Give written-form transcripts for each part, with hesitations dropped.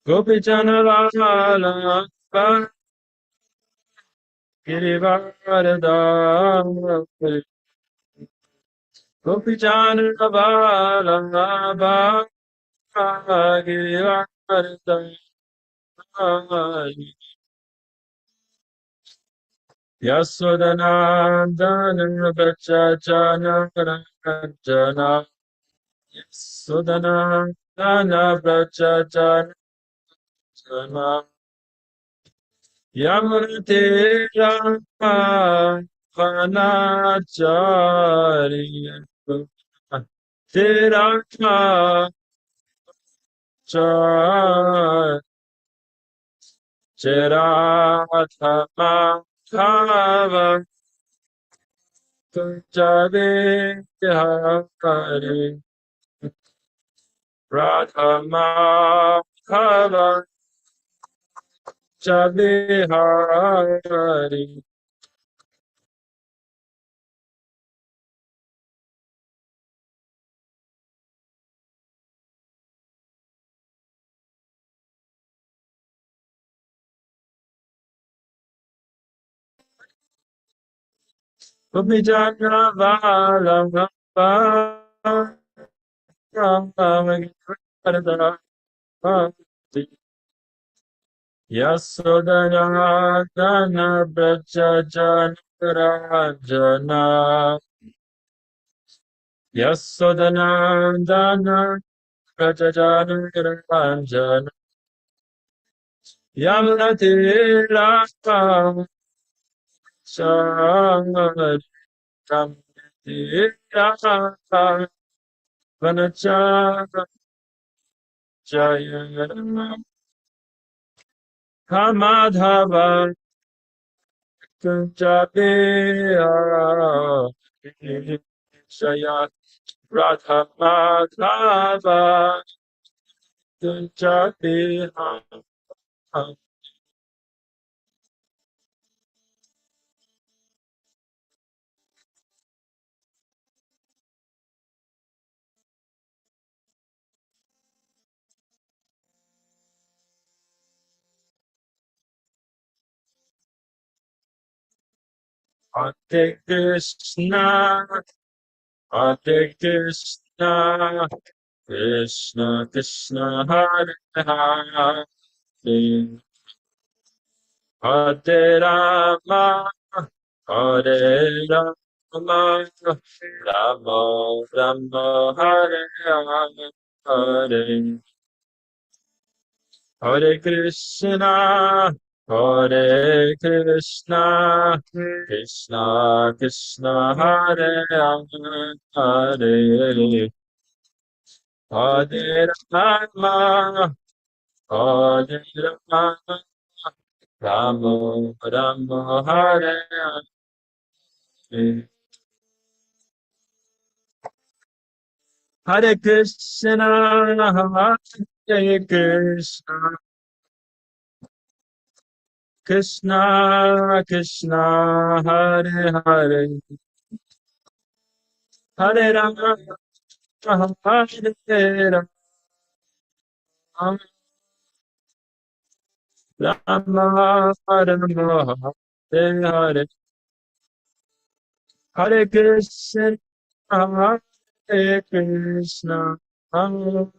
Gopi Janala Girivardha Gopi Janala Girivardha Yasodhanandana Brajajana Ranjana Yasodhanandana Brajajana Yamunate Rama Vanacharya Tirama Cherathama Kava Kunjave Hari Radhama Kava Jave Hari Upijana Vala Ramba Ramba Yasodhana Dana Brajajana Ranjana Yasodhana Dana Brajajana Ranjana Yamunati Raka Sangari Kamiti Raka Vanachaka Jaya Kamadhava Kunjabia Jaya Radha Madhava Kunjabia. Hare Krishna, Hare Krishna, Krishna Krishna, Hare Hare, Hare Rama, Hare Rama, Rama Rama, Hare Hare, Hare Krishna, Hare Krishna, Krishna Krishna, Hare Hare, Hare Rama, Hare Rama, Rama Rama, Hare Hare. Hare Krishna, Hare Krishna, Krishna Krishna, Hare Hare, Hare Rama, Hare Rama, Rama Rama, Hare Hare, Hare Krishna, Hare Krishna, Hare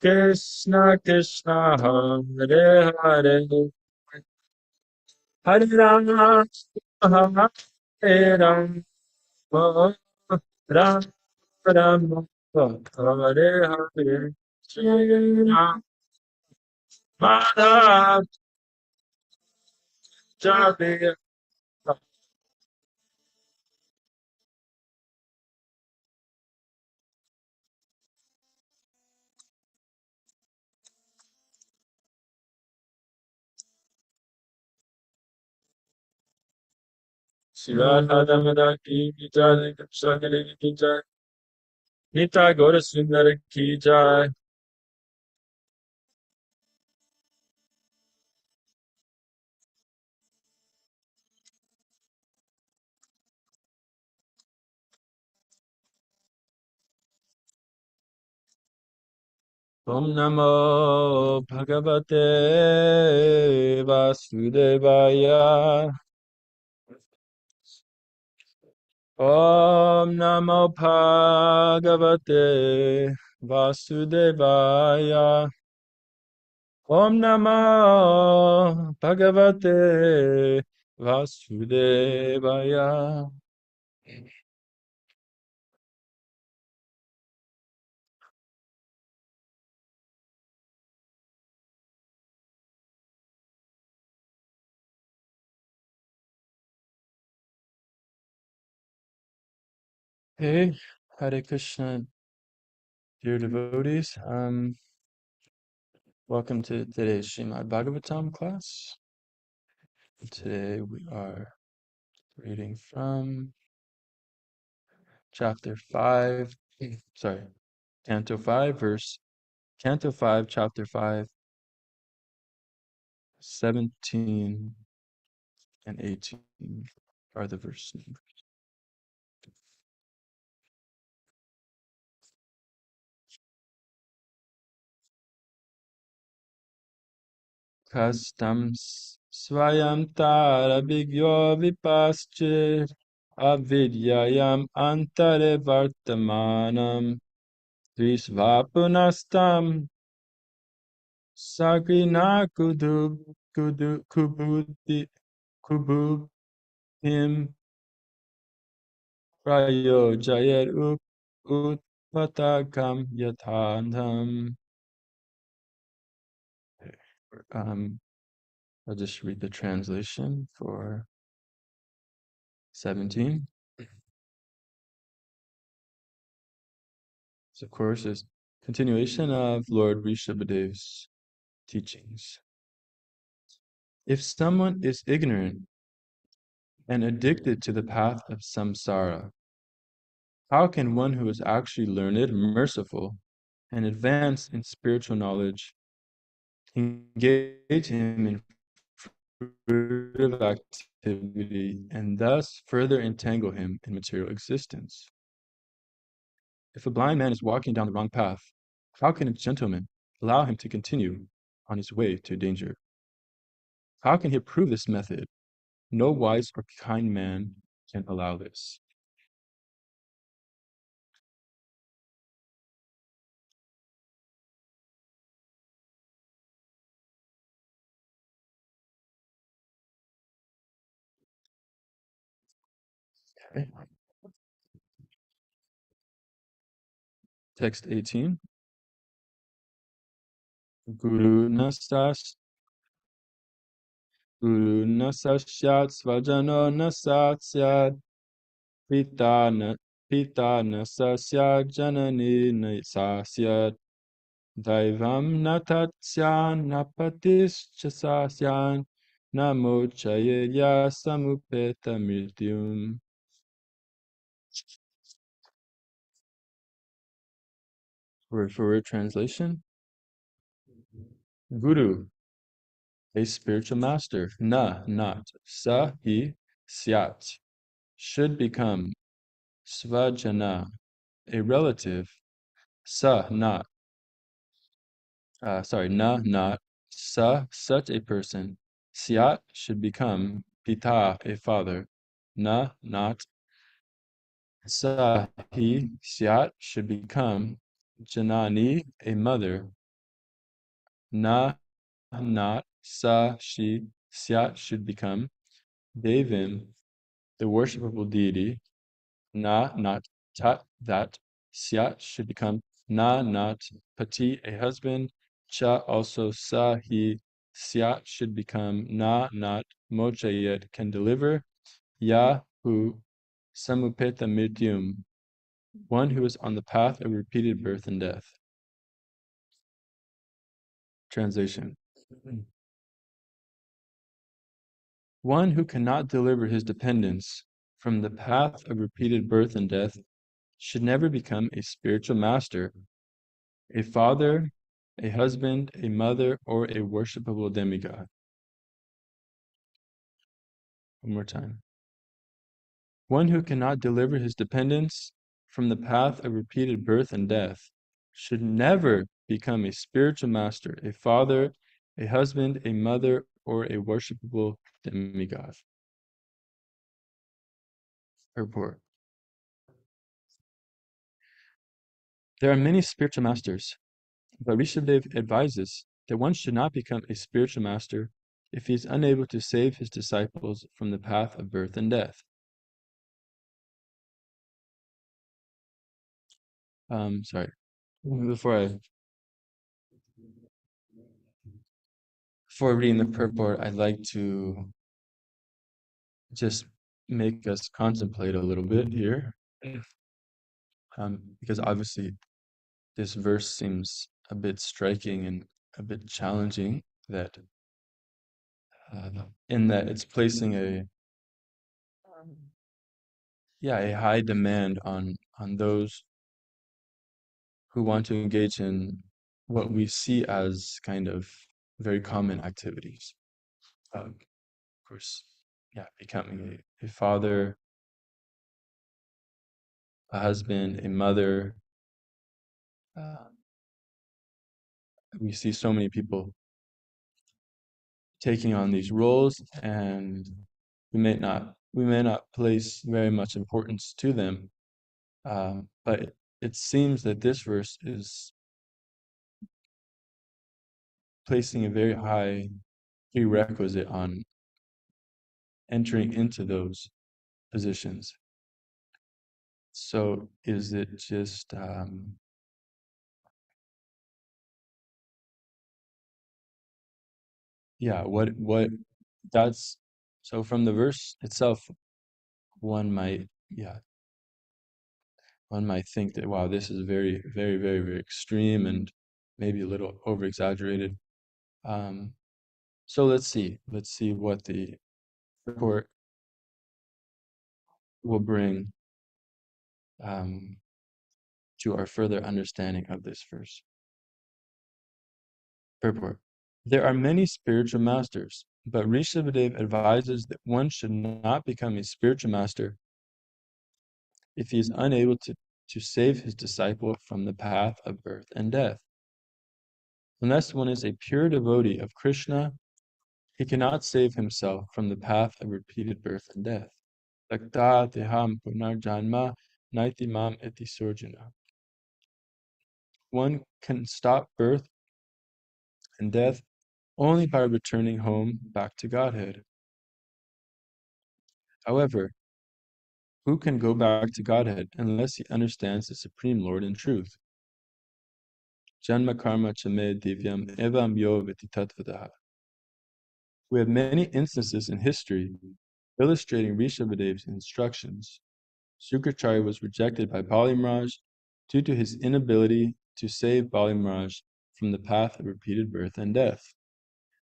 Krishna Krishna, Hare Hare, Hare Rama, Hare Rama, Rama Rama, Hare Hare, Shri Ram, Madhav, Jaya, Shri Radha Damodar ki Jai, Krishna ki Jai, Nita Gaura Sundar ki Jai. Om Namo Bhagavate Vasudevaya. Om Namo Bhagavate Vasudevaya. Om Namo Bhagavate Vasudevaya. Hey, Hare Krishna, dear devotees. Welcome to today's Srimad Bhagavatam class. Today we are reading from chapter 5, sorry, Canto 5, chapter 5, 17 and 18 are the verse numbers. Kastam svayam tarabhigyo vipaschir avidyayam antare vartamanam visvapunastam sagrina kubudhim prayojayar utpatakam yathandam. Um, I'll just read the translation for 17. This, of course, is continuation of Lord Rishabhadev's teachings. If someone is ignorant and addicted to the path of samsara, how can one who is actually learned, merciful, and advanced in spiritual knowledge engage him in fruitive activity and thus further entangle him in material existence? If a blind man is walking down the wrong path, how can a gentleman allow him to continue on his way to danger? How can he approve this method? No wise or kind man can allow this. Okay. Text 18. Guru nasas Guru nasasyat svajano nasasyat pita na pita nasasyat janani nasasyat daivam natatsyan napatis chasasyan namo chayya samupeta mrityum. Word for word translation. Guru, a spiritual master. Na, not. Sa, he. Syat, should become. Svajana, a relative. Sa, not. Na, not. Sa, such a person. Syat, should become. Pita, a father. Na, not. Sa, he. Syat, should become. Janani, a mother. Na, not. Sa, she. Syat should become Devim, the worshipable deity. Na, not tat, that. Syat should become Na, not Pati, a husband. Cha, also Sa, he. Syat should become Na, not Mochayet, can deliver. Ya, who Samupeta Mrityum, one who is on the path of repeated birth and death. Translation. One who cannot deliver his dependents from the path of repeated birth and death should never become a spiritual master, a father, a husband, a mother, or a worshipable demigod. One more time. One who cannot deliver his dependents from the path of repeated birth and death should never become a spiritual master, a father, a husband, a mother, or a worshipable demigod. Purport. There are many spiritual masters, but Rishabdev advises that one should not become a spiritual master if he is unable to save his disciples from the path of birth and death. Sorry. Before reading the purport, I'd like to just make us contemplate a little bit here, because obviously this verse seems a bit striking and a bit challenging, that in that it's placing a high demand on those who want to engage in what we see as kind of very common activities. Of course, becoming a father, a husband, a mother. We see so many people taking on these roles, and we may not place very much importance to them. But it seems that this verse is placing a very high prerequisite on entering into those positions. So is it just what that's so from the verse itself, one might think that, wow, this is very, very, very, very extreme and maybe a little over exaggerated. So let's see what the report will bring to our further understanding of this verse. Purport. There are many spiritual masters, but Rishabhadev advises that one should not become a spiritual master if he is unable to save his disciple from the path of birth and death. Unless one is a pure devotee of Krishna, he cannot save himself from the path of repeated birth and death. Takta teham punarjanma naiti mam eti surjuna. One can stop birth and death only by returning home back to Godhead. However, who can go back to Godhead unless he understands the Supreme Lord in truth? Janma karma chame divyam evam yo vititattvadaha. We have many instances in history illustrating Rishabhadev's instructions. Sukracharya was rejected by Bali Maharaj due to his inability to save Bali Maharaj from the path of repeated birth and death.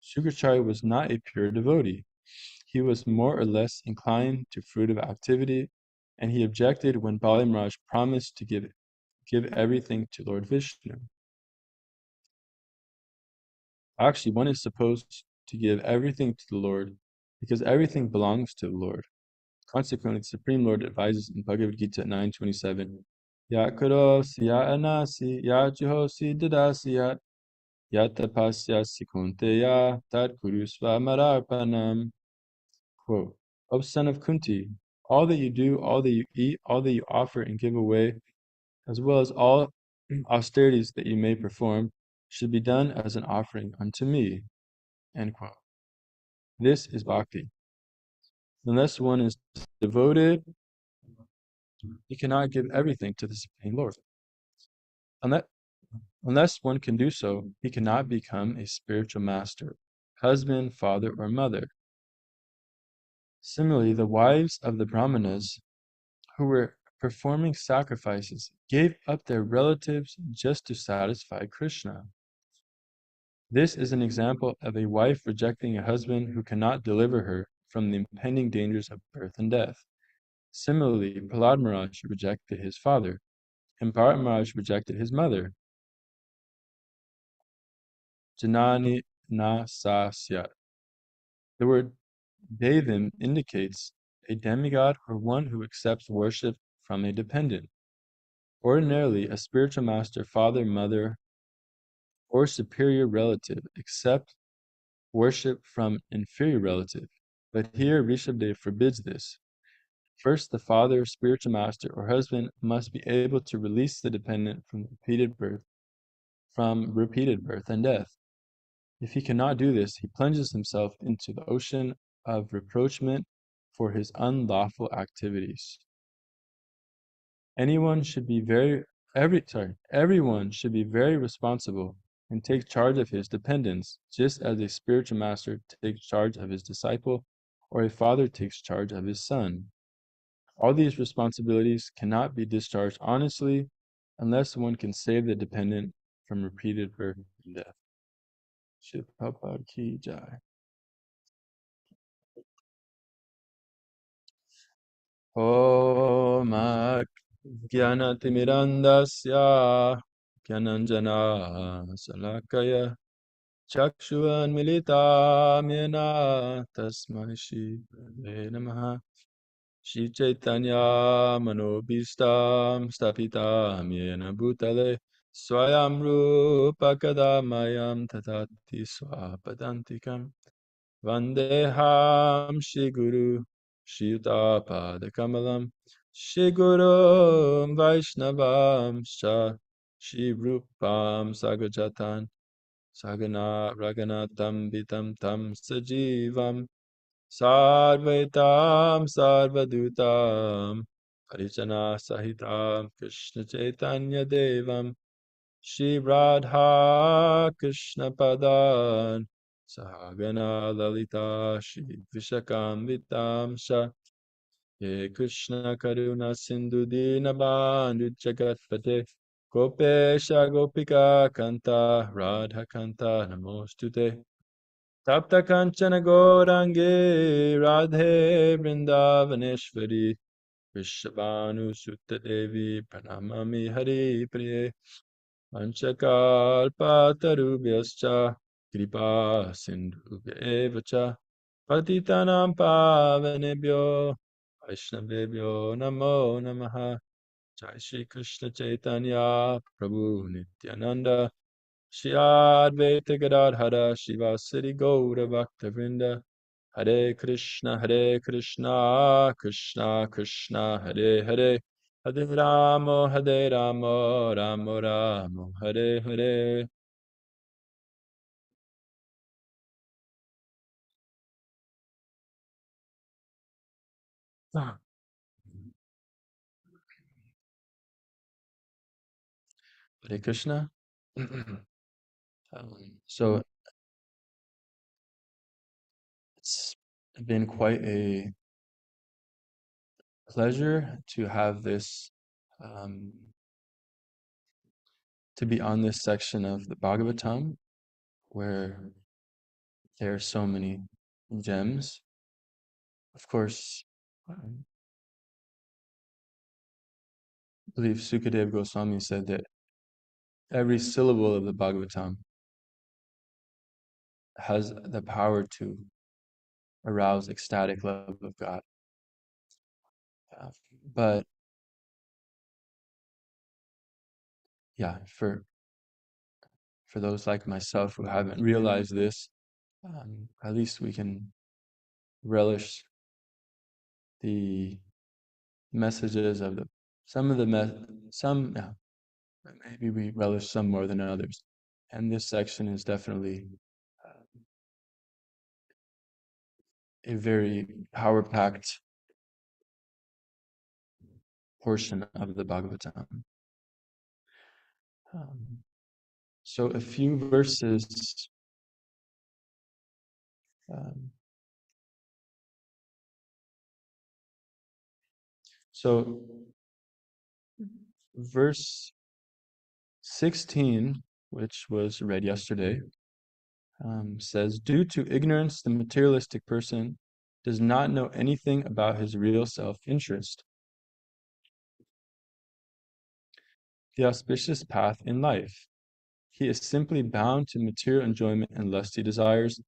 Sukracharya was not a pure devotee. He was more or less inclined to fruitive activity, and he objected when Bali Maharaj promised to give everything to Lord Vishnu. Actually, one is supposed to give everything to the Lord because everything belongs to the Lord. Consequently, the Supreme Lord advises in Bhagavad Gita 9:27, Ya karosi ya anasi ya juhosi dadasiyat ya tapasya sikunteya tad kurusva mararpanam. Quote, O son of Kunti, all that you do, all that you eat, all that you offer and give away, as well as all austerities that you may perform, should be done as an offering unto me. End quote. This is bhakti. Unless one is devoted, he cannot give everything to the Supreme Lord. Unless, unless one can do so, he cannot become a spiritual master, husband, father, or mother. Similarly, the wives of the Brahmanas who were performing sacrifices gave up their relatives just to satisfy Krishna. This is an example of a wife rejecting a husband who cannot deliver her from the impending dangers of birth and death. Similarly, Prahlad Maharaj rejected his father, and Bharat Maharaj rejected his mother. Janani na sasyat. The word Devim indicates a demigod or one who accepts worship from a dependent. Ordinarily, a spiritual master, father, mother, or superior relative accept worship from inferior relative. But here Rishabdev forbids this. First, the father, spiritual master, or husband must be able to release the dependent from repeated birth and death. If he cannot do this, he plunges himself into the ocean of reproachment for his unlawful activities. Everyone should be very responsible and take charge of his dependents, just as a spiritual master takes charge of his disciple or a father takes charge of his son. All these responsibilities cannot be discharged honestly unless one can save the dependent from repeated birth and death. Shri Prabhupada ki jai. Om Jnanatimirandasya Jnananjana Salakaya Chakshuanmilitam Yena Tasmai Shri Gurave Namaha Shri Chaitanya Manobhistam Stapitam Yena Bhutale Swayam Rupa Kadamayam Tatati Swapadantikam Vandeham Shri Guru Shri Yuta Kamalam Shri Guru Vaishnavam Shri Rupam Sagajatan Sagana Raganatam Vitam Tam Sajivam Sarvaitam Sarvadutam Parijana Sahitam Krishna Chaitanya Devam Shri Radha Krishna Padan Sahagana Lalita Shri Vishakam Vitamsha Ye Krishna Karuna Sindhu Dinabandhu Jagatpate Gopesha Gopika Kanta Radha Kanta Namostute Tapta Kanchana Gaurangi Radhe Vrindavaneshwari Vrishabhanu Sutta Devi Pranamami Hari Priye Panchakalpatarubhyascha Kripa Sindhubhya Evacha Patitanam Pavanebhyo Vaishnavebhyo Namo Namaha Jai Shri Krishna Chaitanya Prabhu Nityananda Shri Advaita Gadadhara Shivasari Gaura Bhaktavrinda Hare Krishna Krishna Krishna Hare Hare Hare Ramo Ramo Ramo Hare Hare. Ah, Hare Krishna. So it's been quite a pleasure to have this, um, to be on this section of the Bhagavatam where there are so many gems. Of course, I believe Sukadeva Goswami said that every syllable of the Bhagavatam has the power to arouse ecstatic love of God. Uh, but yeah, for those like myself who haven't realized this, at least we can relish the messages of the some of the some yeah, maybe we relish some more than others, and this section is definitely a very power-packed portion of the Bhagavatam. Um, so a few verses. Um, so verse 16, which was read yesterday, says, due to ignorance, the materialistic person does not know anything about his real self-interest, the auspicious path in life. He is simply bound to material enjoyment and lusty desires,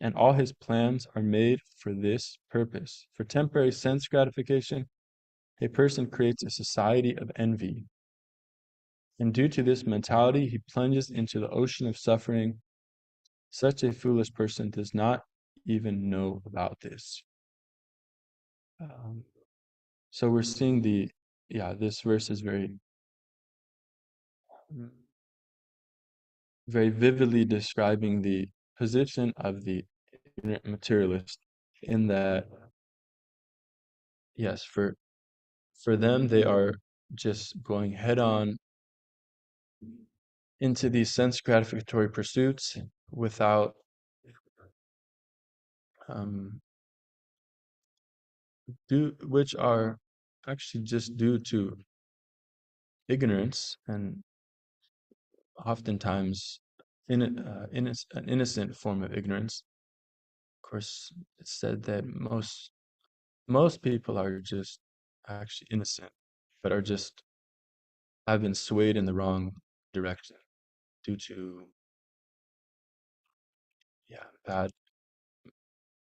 and all his plans are made for this purpose. For temporary sense gratification, a person creates a society of envy. And due to this mentality, he plunges into the ocean of suffering. Such a foolish person does not even know about this. Um, so we're seeing this verse is very vividly describing the position of the ignorant materialist, in that, yes, for them, they are just going head on into these sense gratificatory pursuits without um, which are actually just due to ignorance, and oftentimes an innocent form of ignorance. Of course, it's said that most people are just actually innocent, but are just have been swayed in the wrong direction due to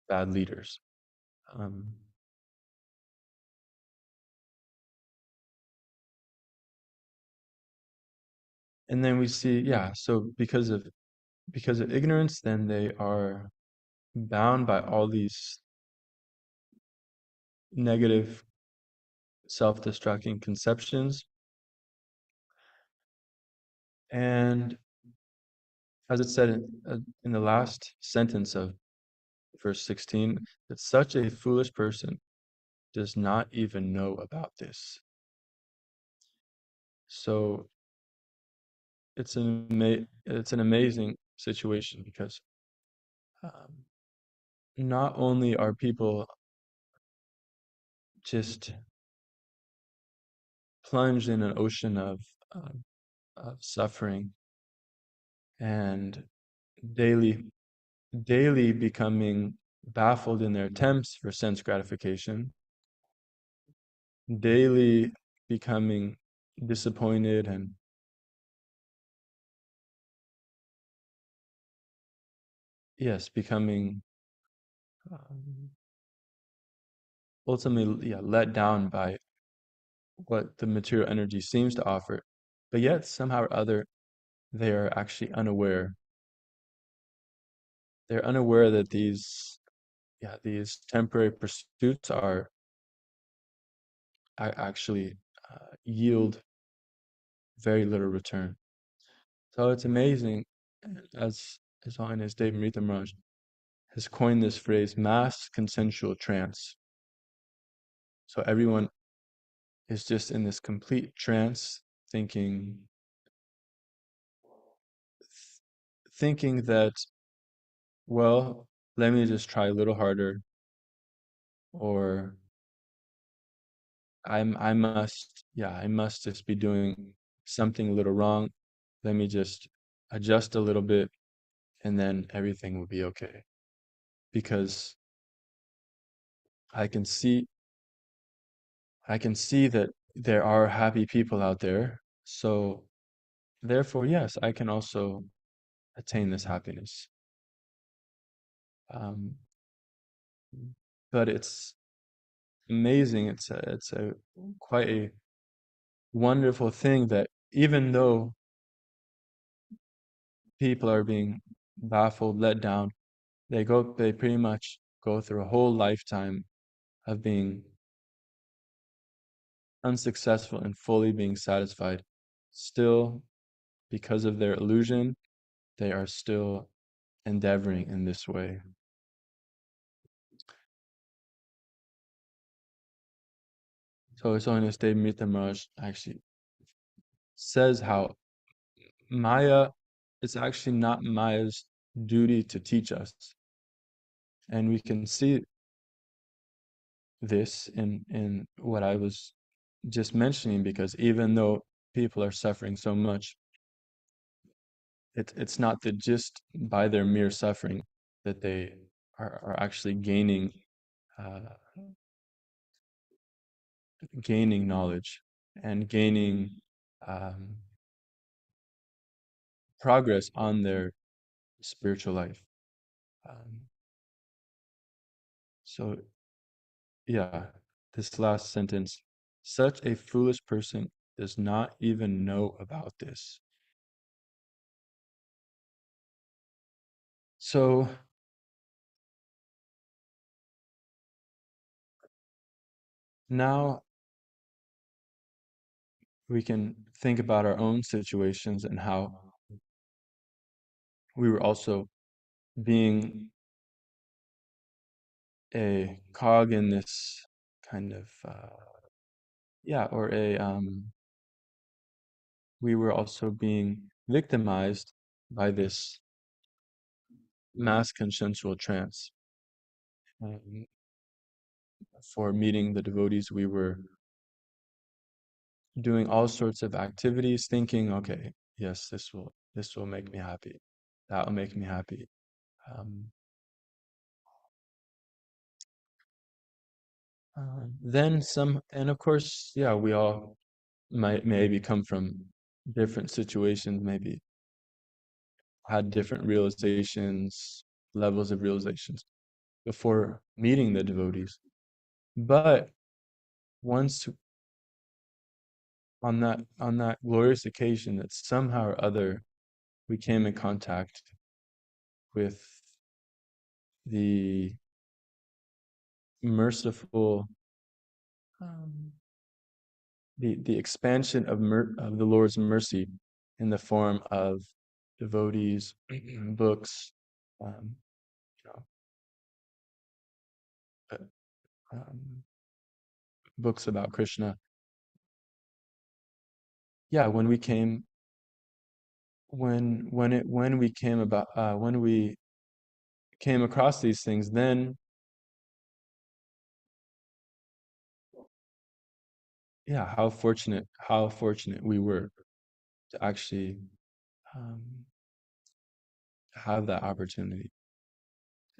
bad leaders. Um, and then we see, so because of ignorance, then they are bound by all these negative self-destructing conceptions. And as it said in the last sentence of verse 16, that such a foolish person does not even know about this. So it's an amazing situation, because um, not only are people just plunged in an ocean of suffering, and daily daily becoming baffled in their attempts for sense gratification, daily becoming disappointed, and yes, becoming um, ultimately let down by what the material energy seems to offer, but yet somehow or other they are actually unaware. They're unaware that these temporary pursuits actually yield very little return. So it's amazing, as His Holiness Dave Amrita Maharaj has coined this phrase, mass consensual trance. So everyone is just in this complete trance, thinking thinking that, well, let me just try a little harder, or I must just be doing something a little wrong. Let me just adjust a little bit, and then everything will be okay. Because I can see I can see that there are happy people out there. So therefore, yes, I can also attain this happiness. Um, but it's amazing. It's a quite a wonderful thing that even though people are being baffled, let down, they pretty much go through a whole lifetime of being unsuccessful in fully being satisfied. Still, because of their illusion, they are still endeavoring in this way. So His Holiness Dave Mitra Maharaj actually says how Maya, it's actually not Maya's duty to teach us. And we can see this in what I was just mentioning, because even though people are suffering so much, it's not that just by their mere suffering that they are actually uh, gaining knowledge and gaining um, progress on their spiritual life. Um, so yeah, this last sentence, such a foolish person does not even know about this. So now we can think about our own situations and how we were also being a cog in this kind of yeah, or a we were also being victimized by this mass consensual trance. Um, for meeting the devotees, we were doing all sorts of activities, thinking, okay, yes, this will make me happy, that will make me happy. Um, then some, and of course, yeah, we all might maybe come from different situations, maybe had different realizations, levels of realizations before meeting the devotees. But once on that glorious occasion that somehow or other we came in contact with the merciful um, the expansion of the Lord's mercy in the form of devotees, books, um, you know, uh, um, books about Krishna. Yeah, when we came about when we came across these things, then yeah, how fortunate we were to actually um, have that opportunity.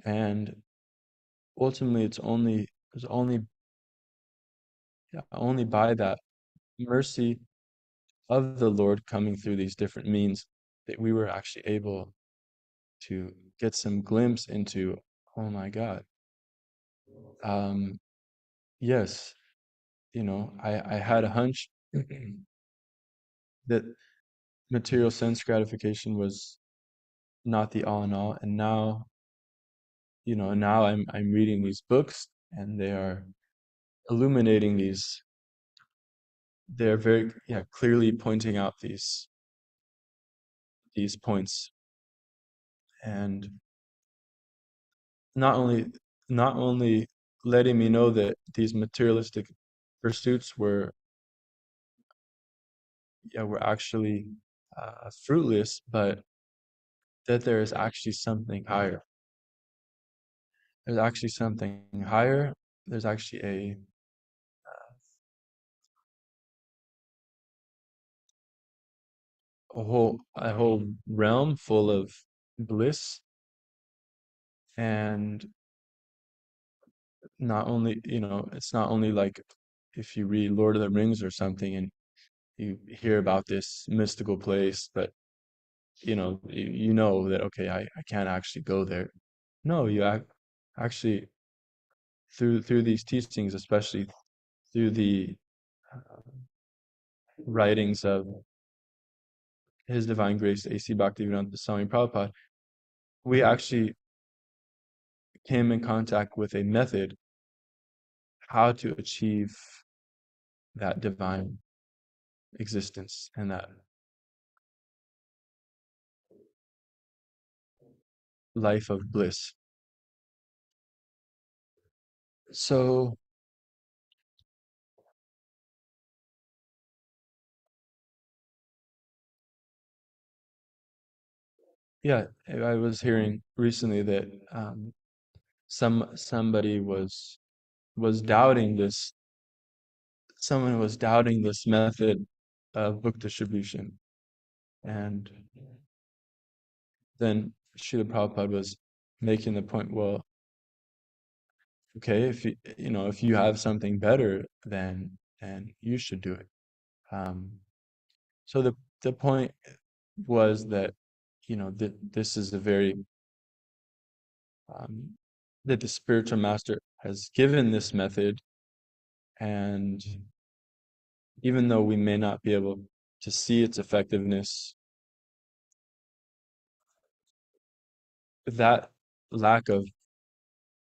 And ultimately, it's only yeah, only by that mercy of the Lord coming through these different means that we were actually able to get some glimpse into, oh my God, um, yes, I had a hunch that material sense gratification was not the all in all, and now I'm reading these books, and they are illuminating these. They're very, yeah, clearly pointing out these points, and not only not only letting me know that these materialistic pursuits were actually fruitless, but that there is actually something higher. There's actually something higher. There's actually a whole realm full of bliss. And not only, it's not only like if you read Lord of the Rings or something and you hear about this mystical place, but you know that, okay, I can't actually go there. No, actually, through these teachings, especially through the uh, writings of His Divine Grace A.C. Bhaktivedanta Swami Prabhupada, we actually came in contact with a method how to achieve that divine existence and that life of bliss. So yeah, I was hearing recently that somebody was doubting this. Someone was doubting this method of book distribution, and then Srila Prabhupada was making the point, well, okay, if if you have something better, then you should do it. Um, so the point was that this is a very um, that the spiritual master has given this method, and even though we may not be able to see its effectiveness, that lack of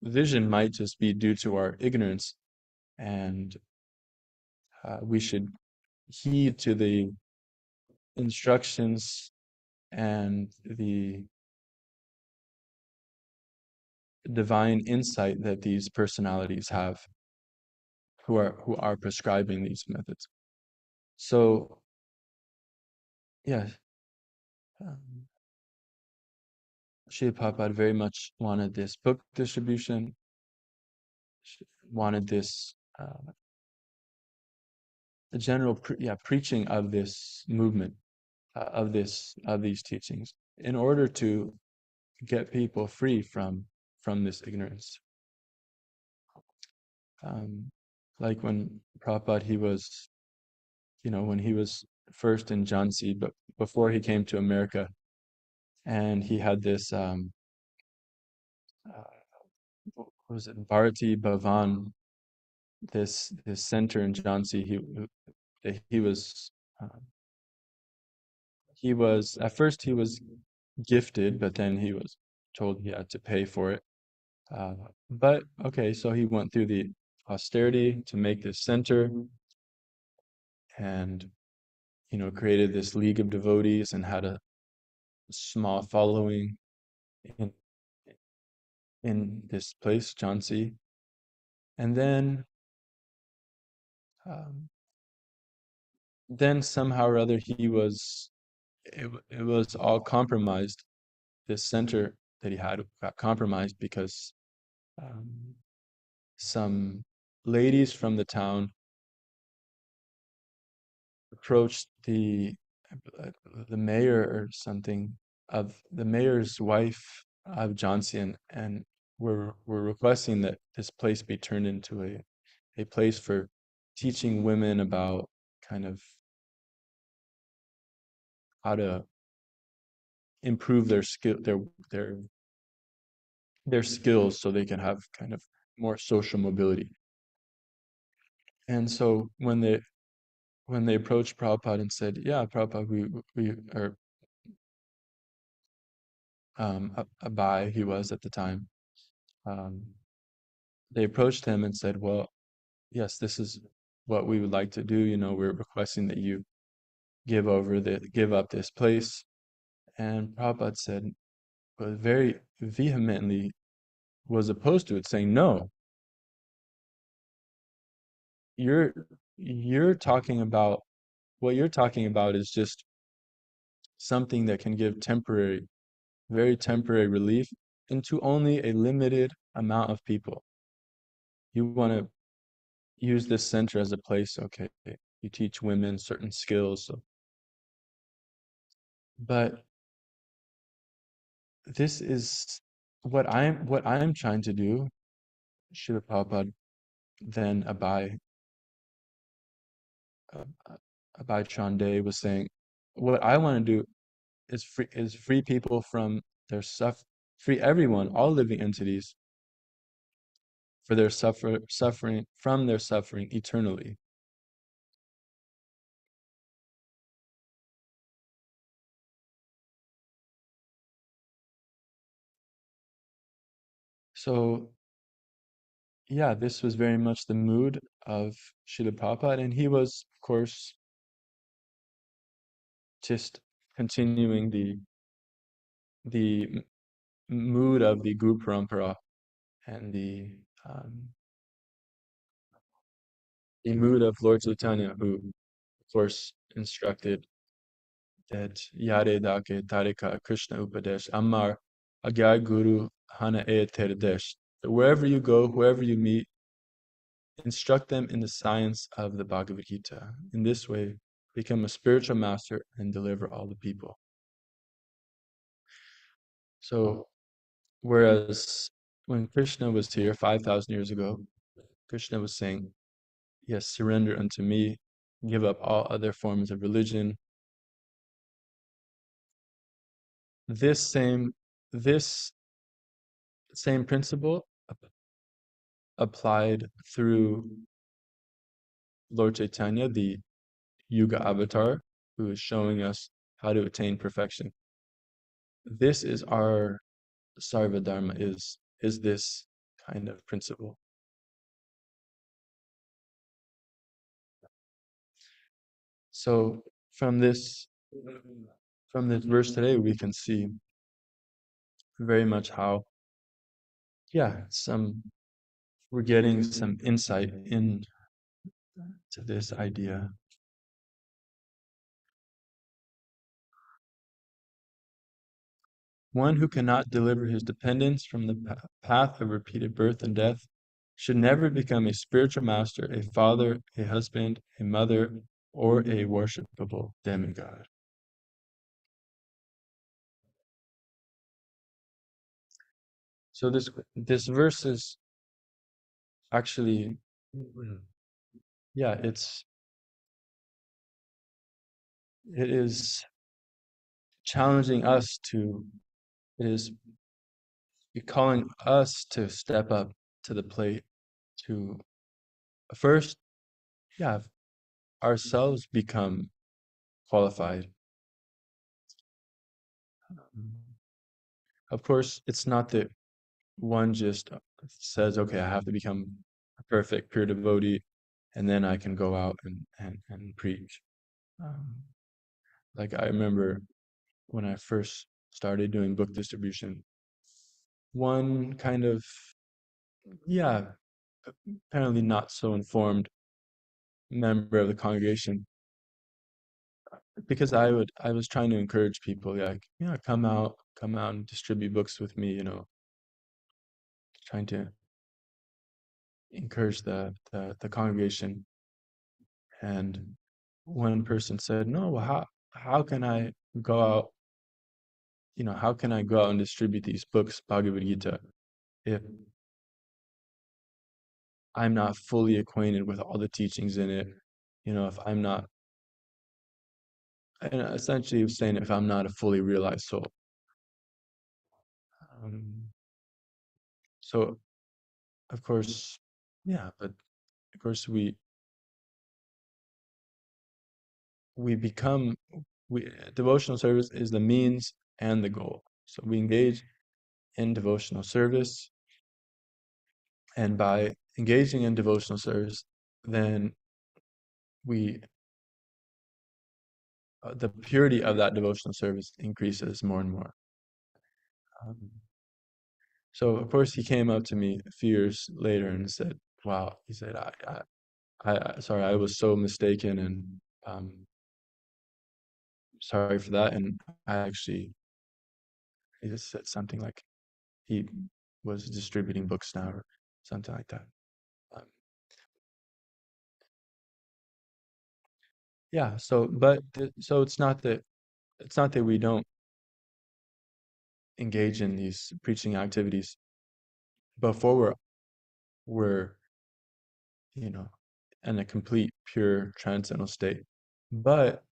vision might just be due to our ignorance, and we should heed to the instructions and the divine insight that these personalities have who are prescribing these methods. So yeah, um, Srila Prabhupada very much wanted this book distribution, wanted this the general preaching of this movement, of these teachings, in order to get people free from this ignorance. Um, like when Prabhupada, when he was first in Jhansi, but before he came to America, and he had this, what was it, Bharati Bhavan, this center in Jhansi. He was, at first he was gifted, but then he was told he had to pay for it. Uh, but okay, so he went through the austerity to make this center, and created this league of devotees and had a small following in this place, Jhansi. And um, then somehow or other it was all compromised. This center that he had got compromised because um, some ladies from the town approached the mayor or something, of the mayor's wife of Johnson, and were requesting that this place be turned into a place for teaching women about kind of how to improve their their skills so they can have kind of more social mobility. And so when they approached Prabhupada and said, "Yeah, Prabhupada, we are Abai, he was at the time." Um, they approached him and said, "Well, yes, this is what we would like to do. We're requesting that you give up this place." And Prabhupada said, but very vehemently was opposed to it, saying, "No, you're you're talking about what you're talking about is just something that can give very temporary relief into only a limited amount of people. You want to use this center as a place, okay, you teach women certain skills, but this is what I'm trying to do." Srila Prabhupada then uh, Abai Chande was saying, "What I want to do is free people from their free everyone, all living entities, for their suffering from their suffering eternally." So yeah, this was very much the mood of Srila Prabhupada, and he was, of course, just continuing the mood of the Guru Parampara, and um, the mood of Lord Chaitanya, who, of course, instructed that Yare Dake Tarika Krishna Upadesh Amar Agyar Guru Hana E Terdesh. Wherever you go, whoever you meet, instruct them in the science of the Bhagavad Gita. In this way, become a spiritual master and deliver all the people. So, whereas when Krishna was here 5,000 years ago, Krishna was saying, yes, surrender unto me, give up all other forms of religion. This same this same principle applied through Lord Chaitanya, the Yuga avatar, who is showing us how to attain perfection. This is our Sarva Dharma, is this kind of principle. So from this verse today, we can see very much how, we're getting some insight into this idea. One who cannot deliver his dependents from the path of repeated birth and death should never become a spiritual master, a father, a husband, a mother, or a worshipable demigod. So this verse is actually, it is challenging us to, it is calling us to step up to the plate, to first, ourselves become qualified. Of course, it's not that one just says, okay, I have to become a perfect pure devotee, and then I can go out and preach. Um, like I remember when I first started doing book distribution, one kind of, yeah, apparently not so informed member of the congregation, because I was trying to encourage people, like, come out and distribute books with me, trying to encourage the congregation. And one person said, no, well, how can I go out, how can I go out and distribute these books, Bhagavad Gita, if I'm not fully acquainted with all the teachings in it? If I'm not, and essentially he was saying, if I'm not a fully realized soul. Um, so of course, but of course we become, devotional service is the means and the goal. So we engage in devotional service, and by engaging in devotional service, then we the purity of that devotional service increases more and more. Um, so of course he came up to me a few years later and said, "Wow," he said, sorry, I was so mistaken, and um, sorry for that." And I actually, he just said something like he was distributing books now or something like that. Um, so it's not that we don't engage in these preaching activities before we're you know in a complete pure transcendental state, but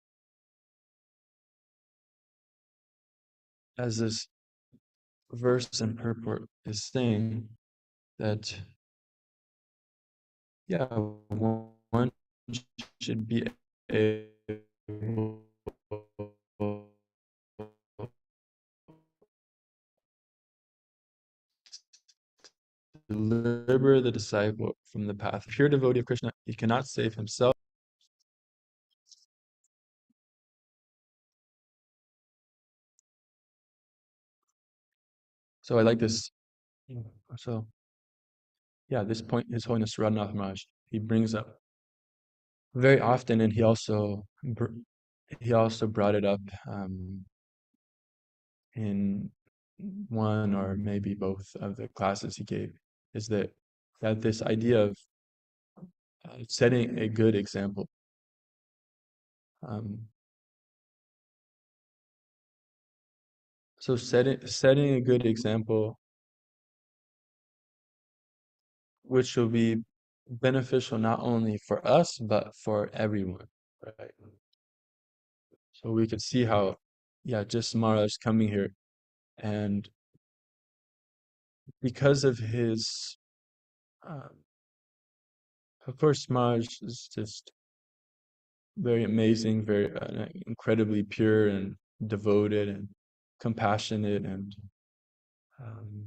as this verse and purport is saying, that one should be able to deliver the disciple from the path. Pure devotee of Krishna, he cannot save himself. So I like this. So this point His Holiness Radhanath Maharaj, he brings up very often, and he also he also brought it up in one or maybe both of the classes he gave, is that this idea of setting a good example. Um, so setting a good example, which will be beneficial not only for us but for everyone, right? So we could see how, yeah, just Maharaj coming here, and because of his, uh, of course, Maharaj is just very amazing, very incredibly pure and devoted and compassionate and um,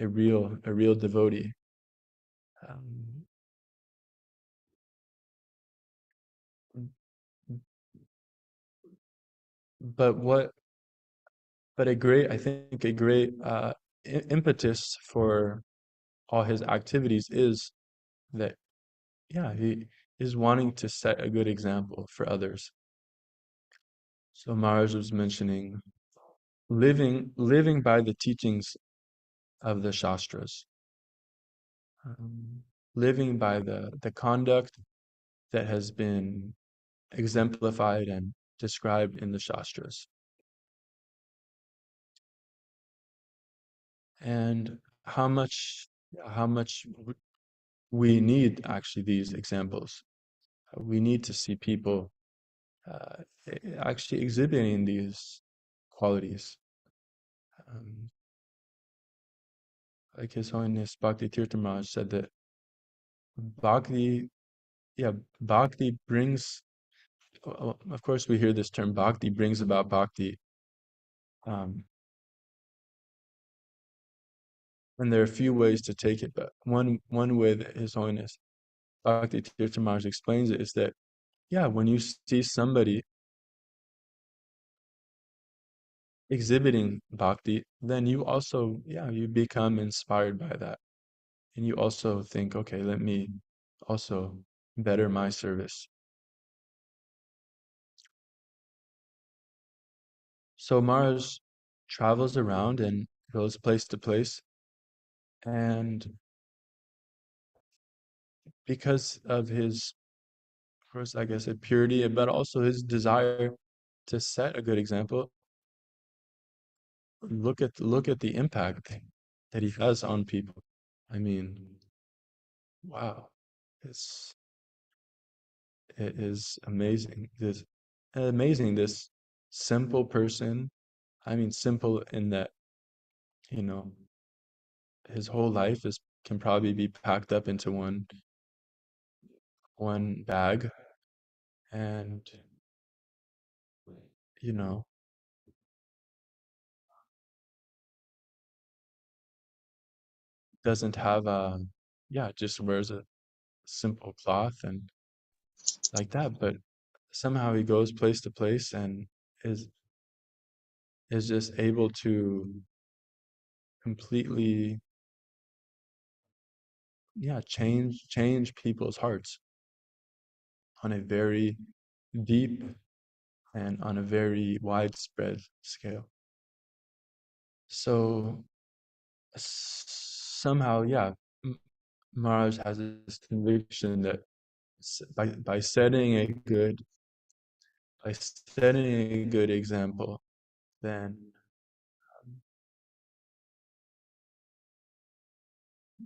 a real devotee. Um, but what, but a great, I think, a great impetus for all his activities is that, yeah, he is wanting to set a good example for others. So Maharaj was mentioning living by the teachings of the Shastras, um, living by the conduct that has been exemplified and described in the Shastras. And how much we need actually these examples. We need to see people actually exhibiting these qualities. Um, like His Holiness Bhakti Tirtha Maharaj said that bhakti, yeah, bhakti brings, of course, we hear this term bhakti brings about bhakti. Um, and there are a few ways to take it, but one way that His Holiness Bhakti Tirtha Maharaj explains it is that, yeah, when you see somebody exhibiting bhakti, then you also, yeah, you become inspired by that. And you also think, okay, let me also better my service. So Maharaj travels around and goes place to place. And because of his, of course, I guess, purity, but also his desire to set a good example, look at the impact that he has on people. I mean, wow, it's it is amazing this simple person. I mean, simple in that, you know, his whole life is can probably be packed up into one bag, and you know, doesn't have a, yeah, just wears a simple cloth and like that, but somehow he goes place to place and is is just able to completely, yeah, change people's hearts on a very deep and on a very widespread scale. So somehow, yeah, Maharaj has this conviction that by setting a good example, then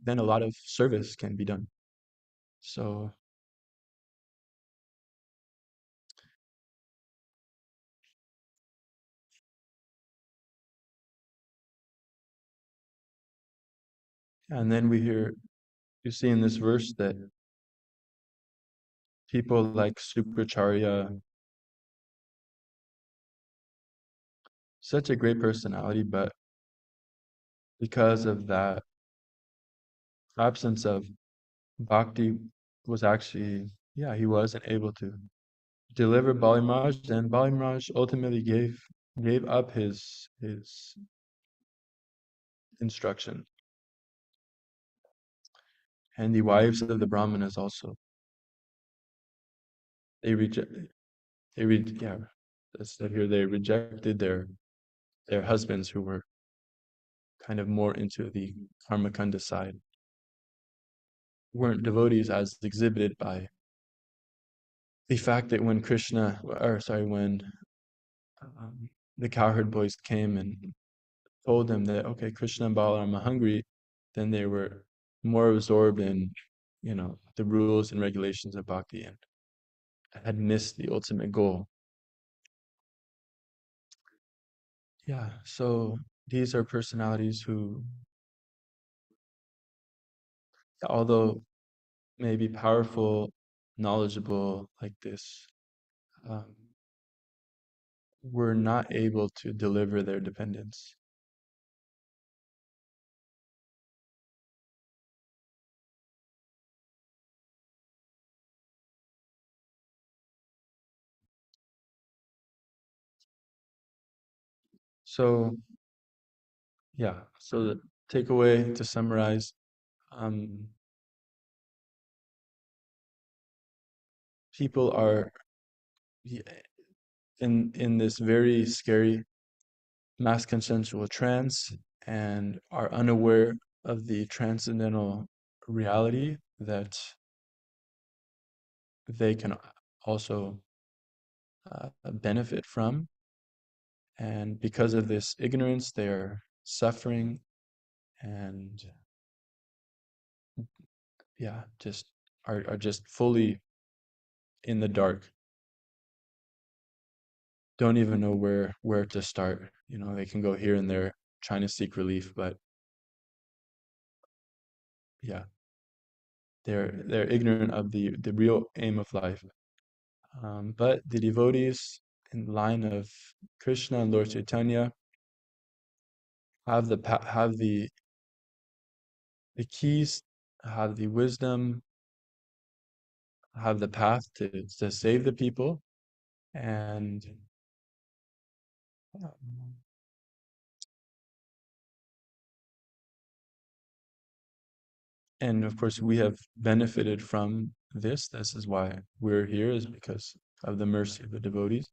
a lot of service can be done. So and then you see in this verse that people like Sukracharya, such a great personality, but because of that absence of bhakti, was actually, yeah, he wasn't able to deliver Bali Maharaj, and Bali Maharaj ultimately gave up his instruction. And the wives of the Brahmanas also, they reject It said here they rejected their husbands who were kind of more into the karmakanda side, weren't devotees as exhibited by the fact that when the cowherd boys came and told them that, okay, Krishna and Balaram are hungry, then they were more absorbed in, the rules and regulations of bhakti and had missed the ultimate goal. Yeah, so these are personalities who, although maybe powerful, knowledgeable like this, were not able to deliver their dependence. So, so the takeaway to summarize, people are in this very scary mass consensual trance and are unaware of the transcendental reality that they can also benefit from. And because of this ignorance, they're suffering and just are just fully in the dark. Don't even know where to start. They can go here and there trying to seek relief, but they're ignorant of the real aim of life. But the devotees in line of Krishna and Lord Chaitanya have the keys, have the wisdom, have the path to save the people, and of course we have benefited from this. This is why we're here, is because of the mercy of the devotees.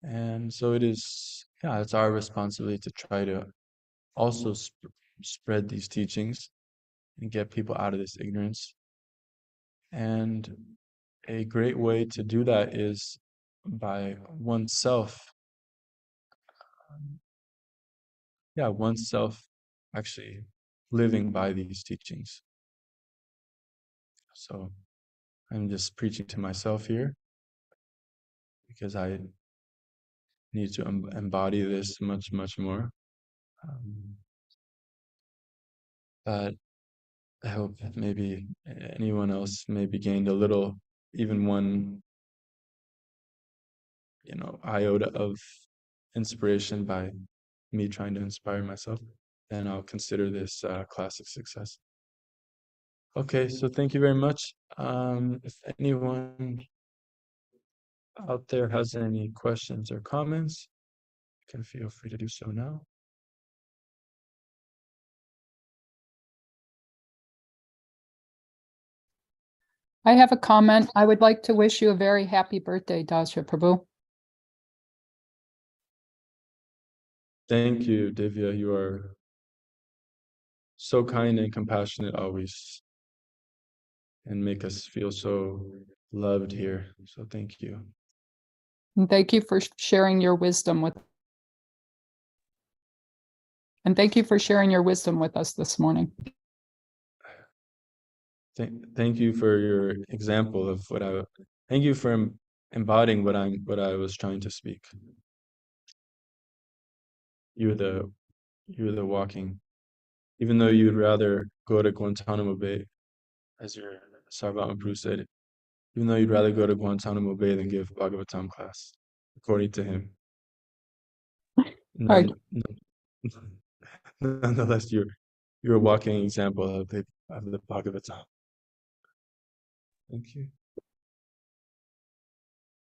And so it's our responsibility to try to also spread these teachings and get people out of this ignorance. And a great way to do that is by oneself actually living by these teachings. So I'm just preaching to myself here because I need to embody this much, much more. But I hope that maybe anyone else maybe gained a little, even one, iota of inspiration by me trying to inspire myself. Then I'll consider this classic success. Okay, so thank you very much. If anyone out there has any questions or comments, you can feel free to do so now. I have a comment. I would like to wish you a very happy birthday, Dasha Prabhu. Thank you, Divya. You are so kind and compassionate always, and make us feel so loved here. So thank you. And thank you for sharing your wisdom with us this morning. Thank you for your example of thank you for embodying what I was trying to speak. You're the walking, even though you'd rather go to Guantanamo Bay, as your Sarvama Prabhu said, even though you'd rather go to Guantanamo Bay than give Bhagavatam class, according to him. Nonetheless, you're a walking example of the Bhagavatam. Thank you.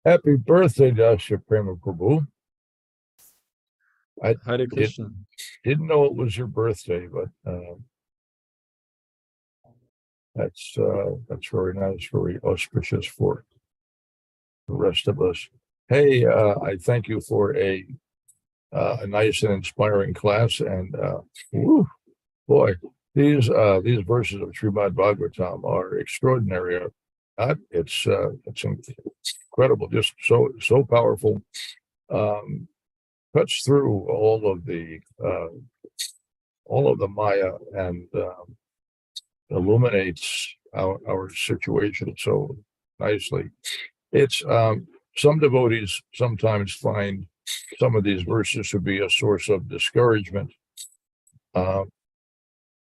Happy birthday, Dasha Prema Prabhu. I Hare Krishna. didn't know it was your birthday, but that's very nice, very auspicious for the rest of us. Hey, I thank you for a nice and inspiring class. And woo, boy, these verses of Srimad Bhagavatam are extraordinary. It's incredible, just so powerful. Cuts through all of the Maya and illuminates our situation so nicely. It's some devotees sometimes find some of these verses to be a source of discouragement,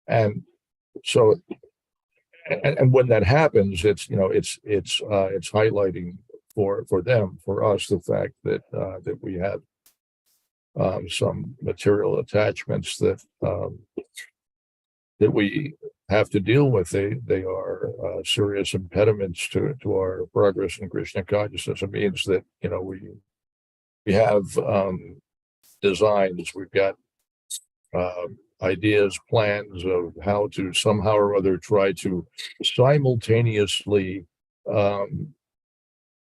and so and when that happens, it's highlighting for them, for us, the fact that we have some material attachments that we have to deal with. They are serious impediments to our progress in Krishna consciousness. It means that we have designs, we've got ideas, plans of how to somehow or other try to simultaneously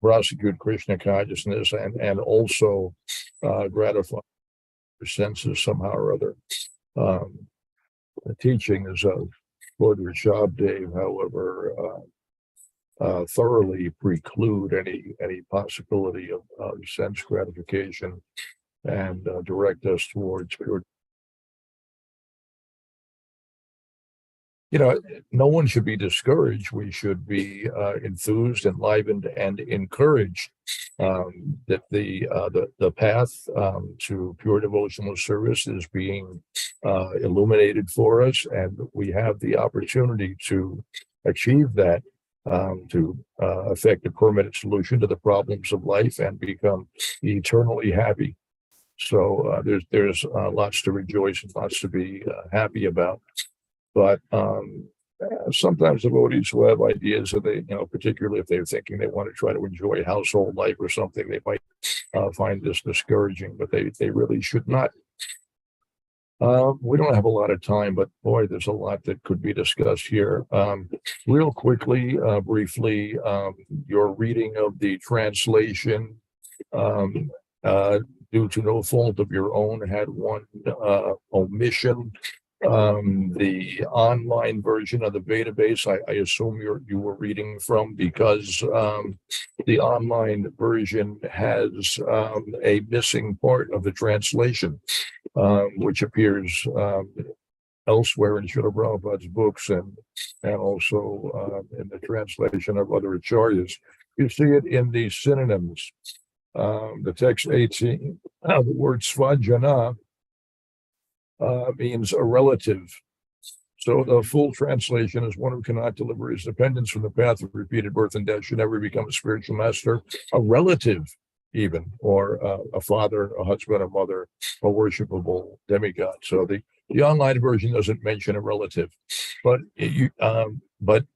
prosecute Krishna consciousness and also gratify our senses somehow or other. The teachings of Lord Rishabh, however, thoroughly preclude any possibility of sense gratification and direct us towards pure. No one should be discouraged. We should be enthused, enlivened, and encouraged that the path to pure devotional service is being illuminated for us, and we have the opportunity to achieve that, to effect a permanent solution to the problems of life and become eternally happy. So there's lots to rejoice and lots to be happy about. But sometimes devotees who have ideas that they, particularly if they're thinking they want to try to enjoy household life or something, they might find this discouraging, but they really should not. We don't have a lot of time, but boy, there's a lot that could be discussed here. Real quickly, briefly, your reading of the translation, due to no fault of your own, had one omission. The online version of the database, I assume you were reading from, because the online version has a missing part of the translation, which appears elsewhere in Srila Prabhupada's books and also in the translation of other acharyas. You see it in the synonyms. The text 18, the word svajana means a relative. So the full translation is one who cannot deliver his dependence from the path of repeated birth and death should never become a spiritual master, a relative even, or a father, a husband, a mother, a worshipable demigod. So the online version doesn't mention a relative, but but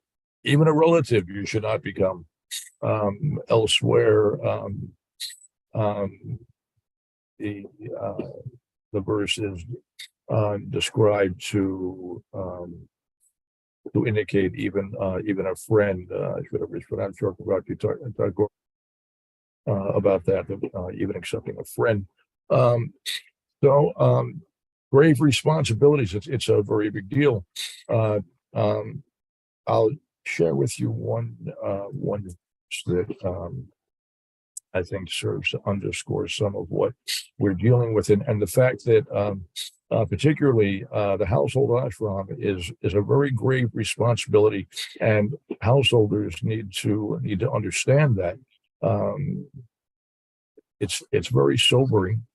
even a relative you should not become. Elsewhere, the verse is described to indicate even a friend. I should have reached, but I'm sure about that, even accepting a friend. So grave responsibilities. It's a very big deal. I'll share with you one that I think serves to underscore some of what we're dealing with, and the fact that particularly the household ashram is a very grave responsibility, and householders need to understand that. It's very sobering.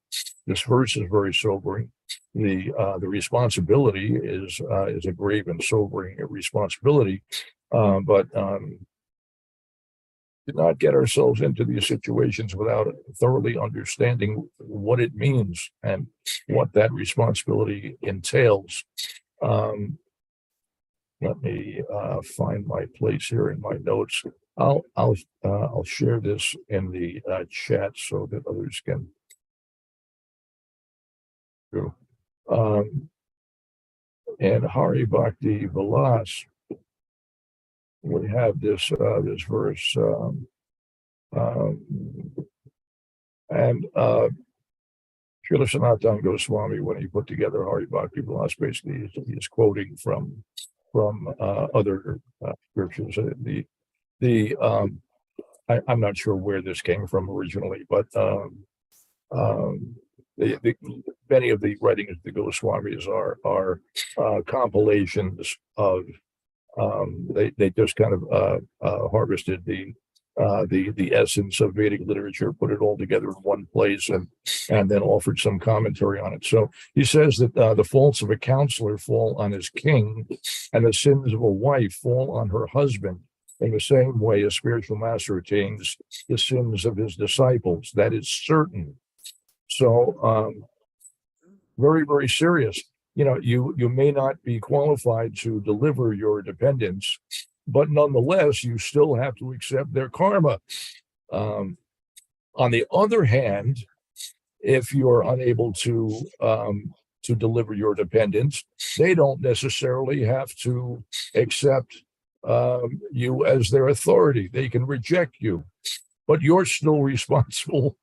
This verse is very sobering. The responsibility is a grave and sobering responsibility, but did not get ourselves into these situations without thoroughly understanding what it means and what that responsibility entails. Let me find my place here in my notes. I'll share this in the chat so that others can do. And Hari Bhakti Vilas, we have this verse. And Srila Sanatana Goswami, when he put together Hari Bhakti Vilas, basically he's quoting from other scriptures. I'm not sure where this came from originally, but many of the writings of the Goswamis are compilations of they just kind of harvested the essence of Vedic literature, put it all together in one place, and then offered some commentary on it. So he says that the faults of a counselor fall on his king, and the sins of a wife fall on her husband. In the same way, a spiritual master attains the sins of his disciples. That is certain. So, very, very serious. You know, you may not be qualified to deliver your dependents, but nonetheless, you still have to accept their karma. On the other hand, if you're unable to deliver your dependents, they don't necessarily have to accept you as their authority. They can reject you, but you're still responsible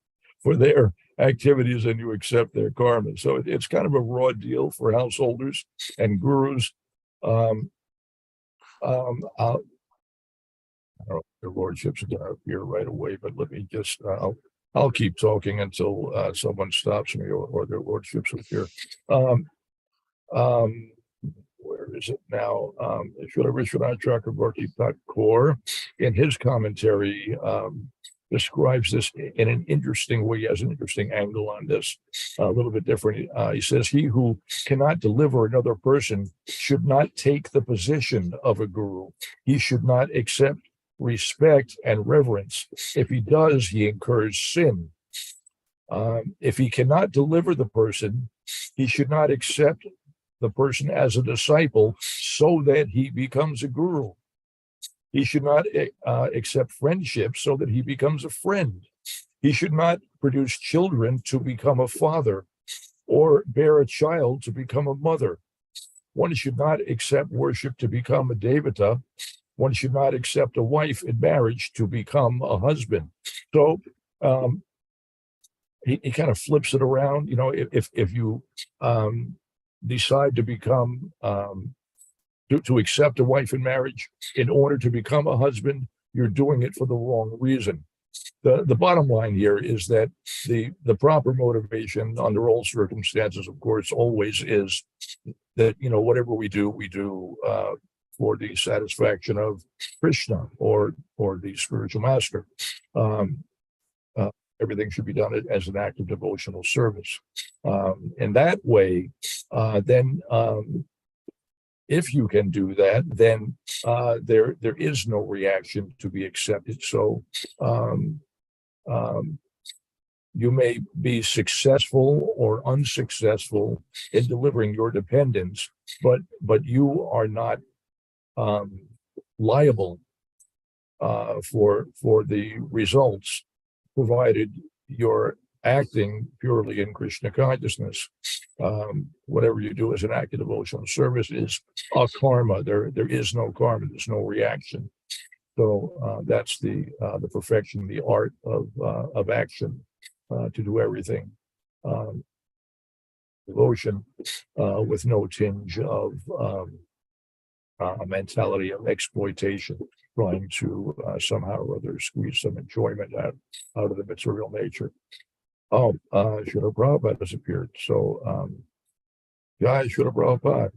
for their activities and you accept their karma. So it's kind of a raw deal for householders and gurus. I don't know if their lordships are going to appear right away, but let me just, I'll keep talking until someone stops me or their lordships appear. Where is it now? Srila Vishwanath Chakraborty Thakur, in his commentary, describes this in an interesting way. He has an interesting angle on this, a little bit different. He says, he who cannot deliver another person should not take the position of a guru. He should not accept respect and reverence. If he does, he incurs sin. If he cannot deliver the person, he should not accept the person as a disciple so that he becomes a guru. He should not accept friendship so that he becomes a friend. He should not produce children to become a father or bear a child to become a mother. One should not accept worship to become a devata. One should not accept a wife in marriage to become a husband. So he kind of flips it around. You know, if you decide to become to accept a wife in marriage in order to become a husband, you're doing it for the wrong reason. The bottom line here is that the proper motivation under all circumstances, of course, always is that, you know, whatever we do for the satisfaction of Krishna or the spiritual master. Everything should be done as an act of devotional service. In that way, then if you can do that, then there is no reaction to be accepted. So you may be successful or unsuccessful in delivering your dependents, but you are not liable for the results, provided you're acting purely in Krishna consciousness. Whatever you do as an act of devotional service is a karma. There is no karma. There's no reaction. So that's the perfection, the art of action, to do everything devotion with no tinge of a mentality of exploitation, trying to somehow or other squeeze some enjoyment out of the material nature. Oh, Srila Prabhupada has appeared. So, Jai Srila Prabhupada,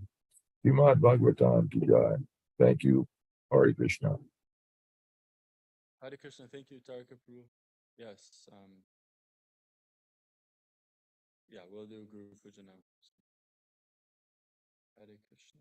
Srimad Bhagavatam ki Jai. Thank you, Hare Krishna. Hare Krishna, thank you, Tarika Prabhu. Yes, yeah, we'll do Guru Puja now. Hare Krishna.